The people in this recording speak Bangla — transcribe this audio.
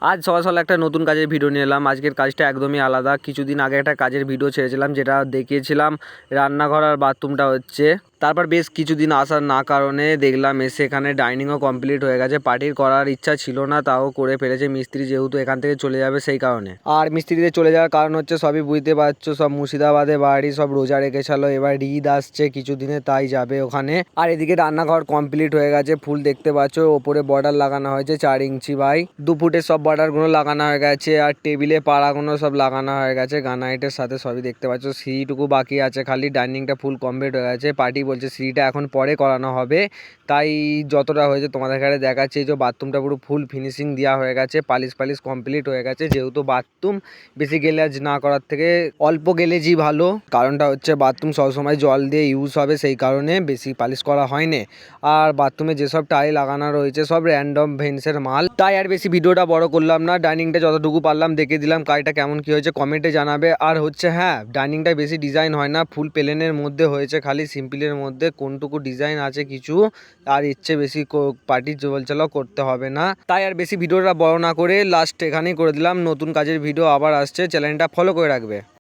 আজ সকাল সকাল একটা নতুন কাজের ভিডিও নিয়ে এলাম। আজকের কাজটা একদমই আলাদা। কিছুদিন আগে একটা কাজের ভিডিও ছেড়েছিলাম যেটা দেখিয়েছিলাম রান্নাঘর আর বাথরুমটা হচ্ছে। তারপর বেশ কিছুদিন আসার না কারণে দেখলাম এসে এখানে ডাইনিংও কমপ্লিট হয়ে গেছে। পার্টির করার ইচ্ছা ছিল না, তাও করে ফেলেছে মিস্ত্রি, যেহেতু এখান থেকে চলে যাবে সেই কারণে। আর মিস্ত্রিদের চলে যাওয়ার কারণ হচ্ছে সবই বুঝতে পারছো, সব মুর্শিদাবাদে বাড়ি, সব রোজা রেখেছিল, এবার ঈদ আসছে কিছুদিনে, তাই যাবে ওখানে। আর এদিকে রান্নাঘর কমপ্লিট হয়ে গেছে, ফুল দেখতে পাচ্ছ, ওপরে বর্ডার লাগানো হয়েছে 4 ইঞ্চি বাই 2 ফুটের, সব বর্ডারগুলো লাগানো হয়ে গেছে। আর টেবিলে পাড়াগুলো সব লাগানো হয়ে গেছে গ্রানাইটের সাথে, সবই দেখতে পাচ্ছ। সিঁড়িটুকু বাকি আছে, খালি ডাইনিংটা ফুল কমপ্লিট হয়ে গেছে। পার্টি বলছে সিঁড়িটা এখন পরে করানো হবে, তাই যতটা হয়েছে তোমাদের কাছে দেখাচ্ছে। এই যে বাথরুমটা পুরো ফুল ফিনিশিং দেওয়া হয়ে গেছে, পালিশ কমপ্লিট হয়ে গেছে। যেহেতু বাথরুম বেশি গ্লেজ না করার থেকে অল্প গ্লেজই ভালো, কারণটা হচ্ছে বাথরুম সবসময় জল দিয়ে ইউজ হবে, সেই কারণে বেশি পালিশ করা হয়নি। আর বাথরুমে যেসব টাইল লাগানো রয়েছে সব র্যান্ডম ভেন্সের মাল, তাই আর বেশি ভিডিওটা বড় করলাম না। ডাইনিংটা যতটুকু পারলাম দেখে দিলাম, কাজটা কেমন কি হয়েছে কমেন্টে জানাবে। আর হচ্ছে হ্যাঁ, ডাইনিংটা বেশি ডিজাইন হয় না, ফুল প্লেনের মধ্যে হয়েছে, খালি সিম্পলের মধ্যে কোনটুকু ডিজাইন আছে কিছু, আর ইচ্ছে বেশি পার্টি চলাচলও করতে হবে না। তাই আর বেশি ভিডিওটা বড় না করে লাস্ট এখানেই করে দিলাম। নতুন কাজের ভিডিও আবার আসছে, চ্যানেলটা ফলো করে রাখবে।